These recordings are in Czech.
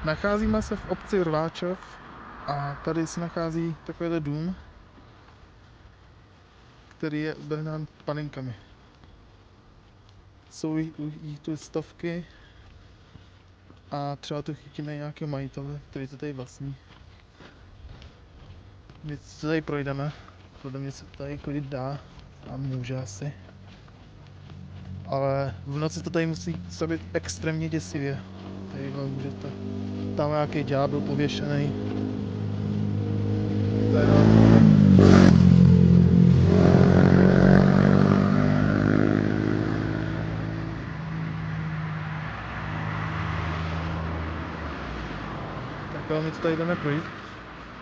Nacházíme se v obci Rváčov a tady se nachází takovýhle dům, který je ubehnán panenkami. Jsou jich tu stovky a třeba tu chytíme nějakého majitele, který to tady vlastní. My se tady projdeme, podle mě se tady chodit dá a může asi. Ale v noci to tady musí působit extrémně děsivě. Tady můžete, tam nějaký ďábel pověšený. Tak my to tady jdeme projít.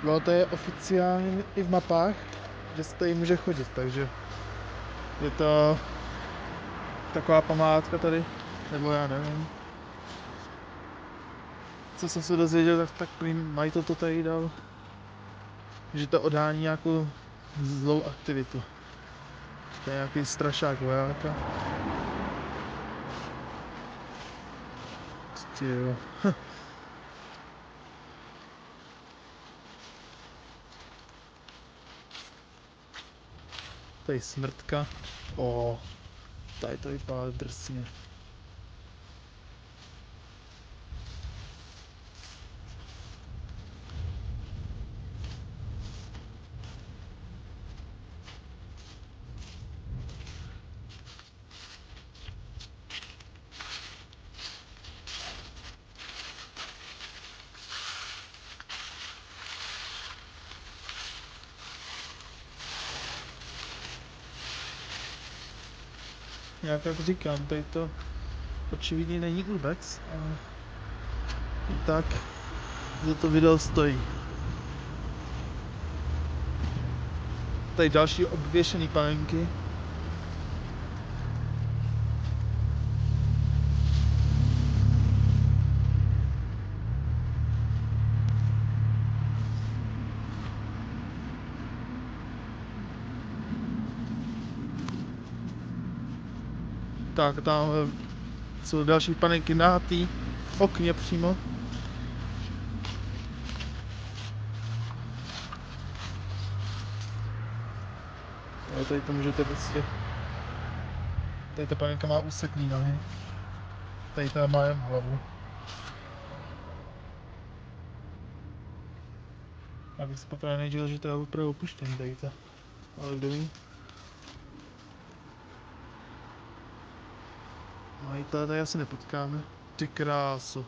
No to je oficiálně i v mapách, že se tady může chodit, takže je to taková památka tady, nebo já nevím. Co jsem se dozvěděl, tak majitel to tady dal, že to odhání nějakou zlou aktivitu. To je nějaký strašák vojáka. Jo. Tady smrtka. Tady to vypadá drsně. Jak říkám, tady to očividně není vůbec, ale tak za to video stojí. Tady další obvěšený panenky. Tak tam jsou další panenky na tý okně přímo. Jo, tady to můžete prostě. Tady ta panenka má úsekný nohy. Tady ta má jen hlavu. Abych si poprvé nedělal, že to je opravdu opuštěný tady to. Ale kdo ví? Majitele tady asi nepotkáme. Ty krásu.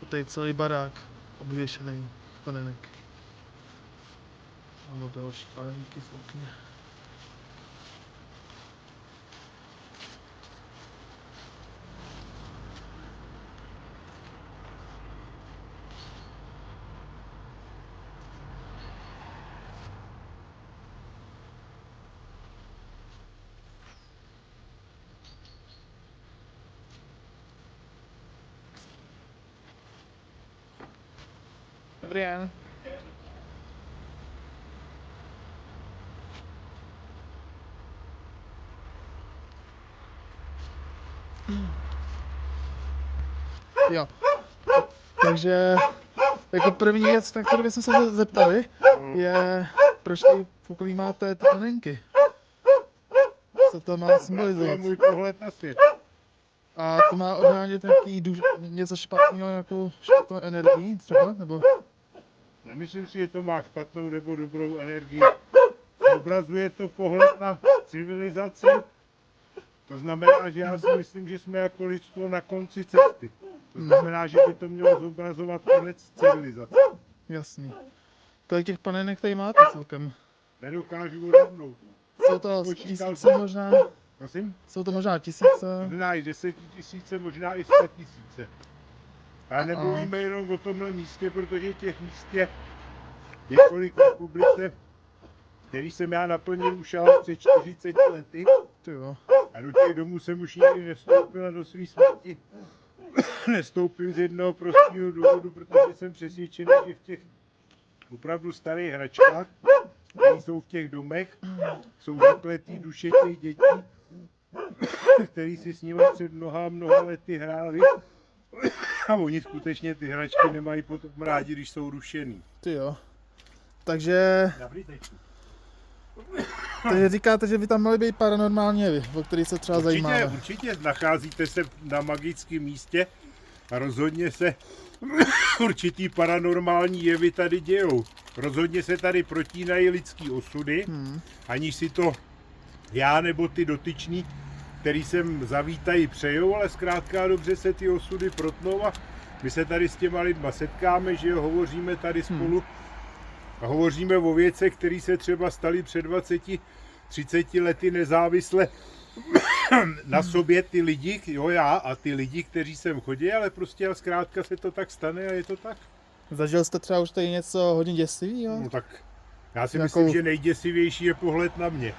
Tady celý barák obvěšený panenek. Ano, další panenky v okně. Dobrý den. Jo. Takže jako první věc, na kterou bychom se zeptali, je proč tady v okolí máte ty panenky? Co to má symbolizovat? To je můj pohled na svět. A to má odhánět něco špatného, jako špatnou energii třeba, nebo? Nemyslím si, že to má špatnou nebo dobrou energii. Obrazuje to pohled na civilizaci. To znamená, že já si myslím, že jsme jako lidstvo na konci cesty. To znamená, že by to mělo zobrazovat konec civilizace. Jasný. Kolik těch panenek tady máte celkem? Nedokážu odhadnout. Jsou to tisíce možná? Prosím? Jsou to možná tisíce? Možná i 10 000, možná i 100 000. A nemluvíme jenom o tomhle místě, protože těch míst je několik v republice, který jsem já naplnil už ale před 40 lety. A do těch domů jsem už nikdy nestoupil a do svých smrti nestoupil z jednoho prostého důvodu, protože jsem přesvědčený, že v těch opravdu starých hračkách, které jsou v těch domech, jsou zapletý duše těch dětí, který si s nimi před mnoha lety hráli A oni skutečně ty hračky nemají potom rádi, když jsou rušený. Ty jo. Takže Dobrý, teď. Takže říkáte, že by tam měly být paranormální jevy, o kterých se třeba zajímáme. Určitě nacházíte se na magickém místě a rozhodně se určitý paranormální jevy tady dějou. Rozhodně se tady protínají lidský osudy, aniž si to já nebo ty dotyční, který sem zavítají, přejou, ale zkrátka a dobře se ty osudy protnou a my se tady s těma lidma setkáme, že jo, hovoříme tady spolu a hovoříme o věcech, které se třeba staly před 20-30 lety nezávisle na sobě ty lidi, jo já a ty lidi, kteří sem chodí, ale prostě a zkrátka se to tak stane a je to tak. Zažil jste třeba už tady něco hodně děsivého? No tak já si myslím, že nejděsivější je pohled na mě.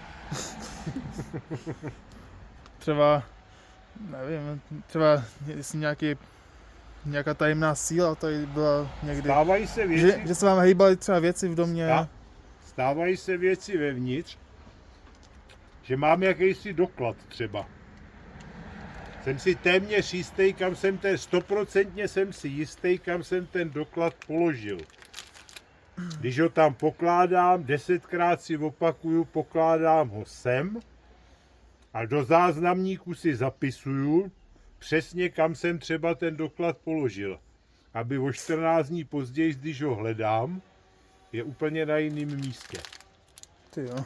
Třeba, nevím, třeba jestli nějaká tajemná síla tady byla někdy. Stávají se věci, Že se vám hejbaly třeba věci v domě. Stávají se věci vevnitř, že mám jakýsi doklad třeba. Jsem si téměř jistý, kam jsem 100% jsem si jistý, kam jsem ten doklad položil. Když ho tam pokládám, 10krát si opakuju, pokládám ho sem a do záznamníku si zapisuju přesně, kam jsem třeba ten doklad položil. Aby o 14 dní později, když ho hledám, je úplně na jiném místě. Ty jo.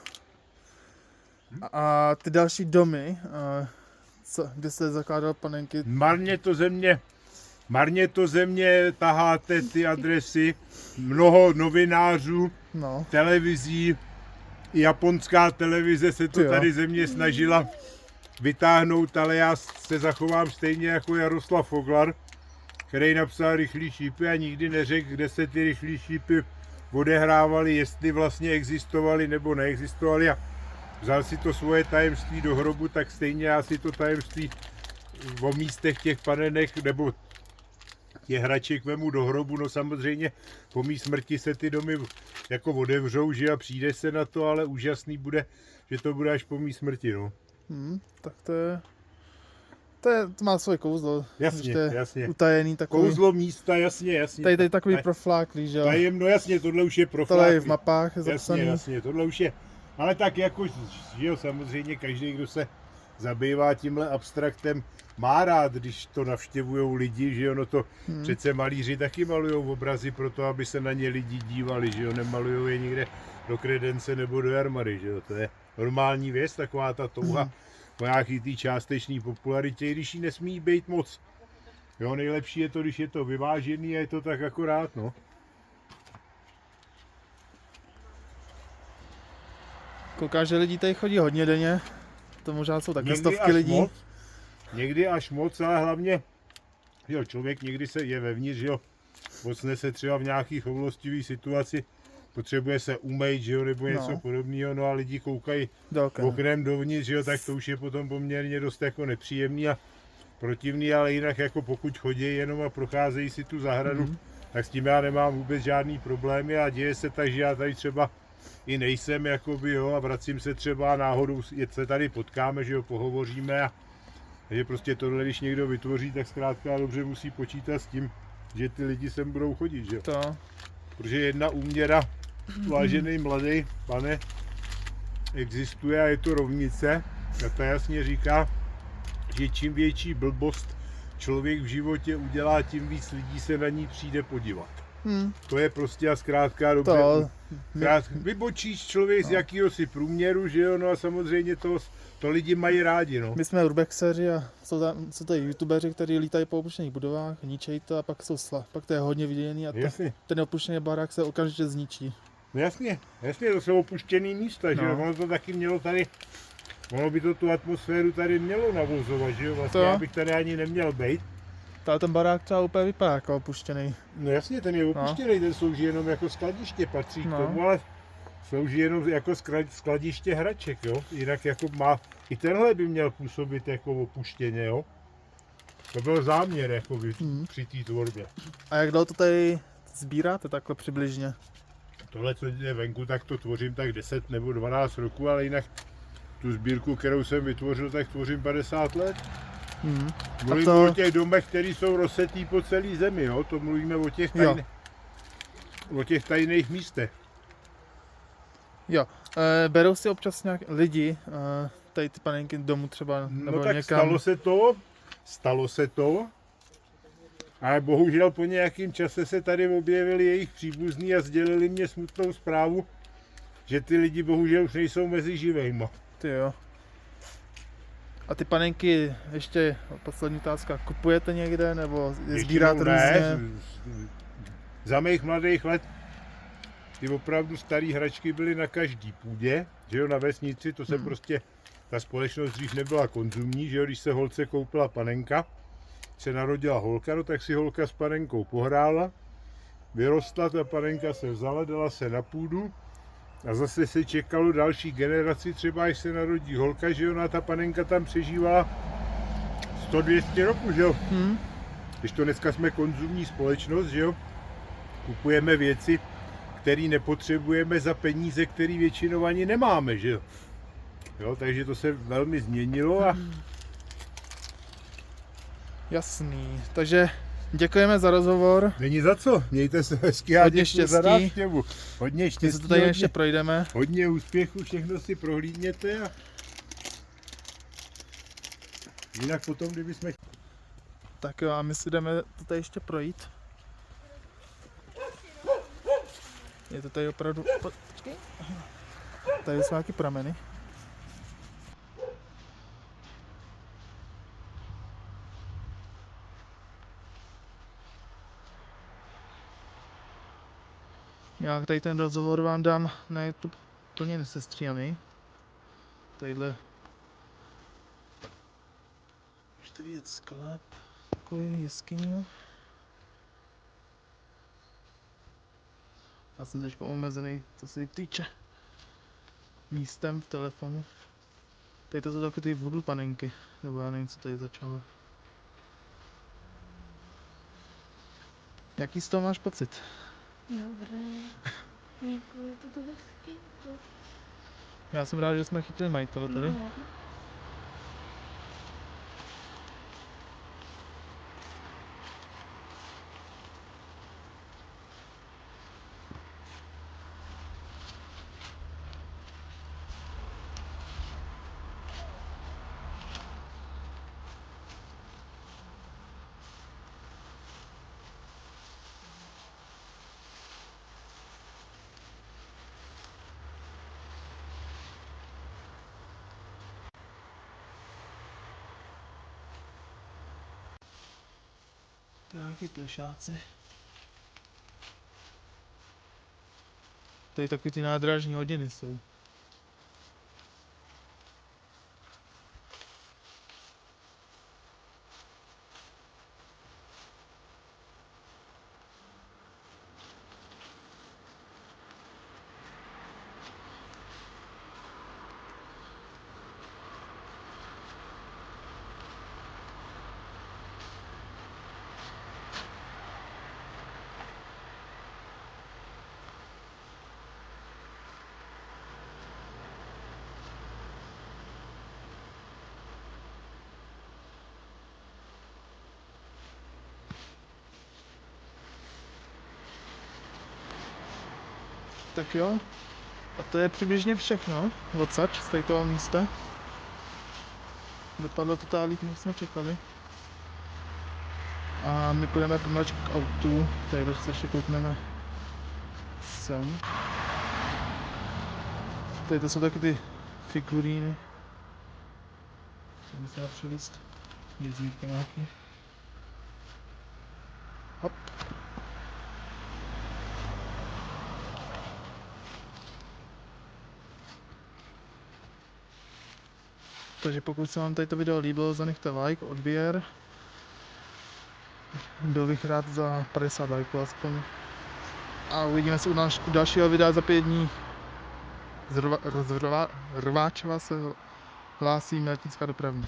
A ty další domy, kde jste zakládal panenky? Marně to ze mě taháte ty adresy, mnoho novinářů, televizí, japonská televize se to tady ze mě snažila vytáhnout, ale já se zachovám stejně jako Jaroslav Foglar, který napsal Rychlý šípy a nikdy neřekl, kde se ty rychlý šípy odehrávaly, jestli vlastně existovaly nebo neexistovaly a vzal si to svoje tajemství do hrobu, tak stejně já si to tajemství o místech těch panenek nebo těch hraček vemu do hrobu, no samozřejmě po mý smrti se ty domy jako otevřou, že a přijde se na to, ale úžasný bude, že to bude až po mý smrti, no. Tak to má svoje kouzlo. Jasně. Utajený takový. Kouzlo místa, jasně. Tady takový profláklý, že jo. No jasně, tohle už je profláklý. Tohle je v mapách zapsaný. Jasně, tohle už je. Ale tak jako, že jo, samozřejmě každý, kdo se zabývá tímhle abstraktem, má rád, když to navštěvujou lidi, že jo, no to přece malíři taky malujou obrazy pro to, aby se na ně lidi dívali, že jo, nemalujou je někde do kredence nebo do jarmary, že jo, to je normální věc, taková ta touha po nějaký té částečné popularitě, i když jí nesmí být moc. Jo, nejlepší je to, když je to vyvážený a je to tak akorát, no. Koukám, že lidi tady chodí hodně denně, to možná jsou také stovky lidí. Někdy až moc, ale hlavně, jo, člověk někdy se je vevnitř, jo, ocne se třeba v nějaký choulostivý situaci, potřebuje se umýt, že jo, nebo něco podobného, no a lidi koukají oknem dovnitř, že jo, tak to už je potom poměrně dost jako nepříjemný a protivný, ale jinak jako pokud chodí jenom a procházejí si tu zahradu, tak s tím já nemám vůbec žádný problémy a děje se tak, že já tady třeba i nejsem, jakoby, jo, a vracím se třeba náhodou, se tady potkáme, že jo, pohovoříme a že prostě tohle, když někdo vytvoří, tak zkrátka dobře musí počítat s tím, že ty lidi sem budou chodit, že jo. Protože jedna úměra, vážený mladý pane, existuje a je to rovnice a ta jasně říká, že čím větší blbost člověk v životě udělá, tím víc lidí se na ní přijde podívat. To je prostě a zkrátka dobře. Vybočíš člověk z jakýhosi průměru, že jo, no a samozřejmě to lidi mají rádi, no. My jsme urbexeři a jsou tady youtubeři, kteří lítají po opuštěných budovách, ničejí to a pak to je hodně viděný a ten opuštěný barák se okamžitě zničí. No jasně, to jsou opuštěný místa, že jo, ono to taky mělo tady, ono by to tu atmosféru tady mělo navozovat, že jo, vlastně já bych tady ani neměl být. Ale ten barák třeba úplně vypadá jako opuštěný. No jasně, ten je opuštěný, ten slouží jenom jako skladiště, patří k tomu, ale slouží jenom jako skladiště hraček, jo. Jinak jako má, i tenhle by měl působit jako opuštěně, jo. To byl záměr jako při té tvorbě. A jak dlouho to tady sbíráte takhle přibližně? Tohle, co je venku, tak to tvořím tak 10 nebo 12 roků, ale jinak tu sbírku, kterou jsem vytvořil, tak tvořím 50 let. Mluvíme o těch domech, které jsou rozsetý po celé zemi, jo? To mluvíme o těch tajných místech. Jo, berou si občas nějak lidi, tady ty panenky domů třeba, nebo No tak někam. stalo se to, ale bohužel po nějakém čase se tady objevili jejich příbuzní a sdělili mě smutnou zprávu, že ty lidi bohužel už nejsou mezi živejma. Ty jo. A ty panenky, ještě poslední otázka, kupujete někde, nebo je sbíráte různě? Za mých mladých let ty opravdu staré hračky byly na každý půdě, že jo, na vesnici, to se prostě, ta společnost dřív nebyla konzumní, že jo, když se holce koupila panenka, se narodila holka, no tak si holka s panenkou pohrála, vyrostla, ta panenka se vzala, dala se na půdu a zase se čekalo další generaci, třeba až se narodí holka, že jo, no a ta panenka tam přežívá 100-200 roků, že jo. Když to dneska jsme konzumní společnost, že jo, kupujeme věci, které nepotřebujeme za peníze, které většinou ani nemáme, že jo. Jo, takže to se velmi změnilo a... Jasný, takže děkujeme za rozhovor. Není za co, mějte se hezky a Hodně děkuji za štěstí. návštěvu. Hodně My štěstí, se to tady hodně, ještě projdeme. hodně úspěchu, všechno si prohlídněte a... Jinak potom, kdybychom... Tak jo, a my si jdeme to tady ještě projít. Je to tady opravdu... Počkej. Tady jsou nějaký prameny. Já tady ten rozhovor vám dám na YouTube plně nesestříhaný. Tadyhle... Můžete vidět sklep. Takový jeskyní. Já jsem teď omezený, co se týče místem v telefonu. Tady to jsou takové ty voodoo panenky, nebo já nevím, co tady začalo. Jaký z toho máš pocit? Dobré, jako je to hezký. Já jsem rád, že jsme chytili majitele tady. No. To je nějaký plešáci. Tady taky ty nádražní hodiny jsou. Tak jo. A to je přibližně všechno odsaď z tady toho místa. Dopadlo to tak líp, než jsme čekali. A my půjdeme pomaličku k autu, tady se ještě koukneme sem. Tady to jsou taky ty figuríny. Tady se dá přelíst. Jezírka nějaký. Hop. Takže pokud se vám tady to video líbilo, zanechte like, odběr. Byl bych rád za 50 lajků aspoň. A uvidíme se u dalšího videa za 5 dní. Z Rváčova se hlásí Meletinská dopravní.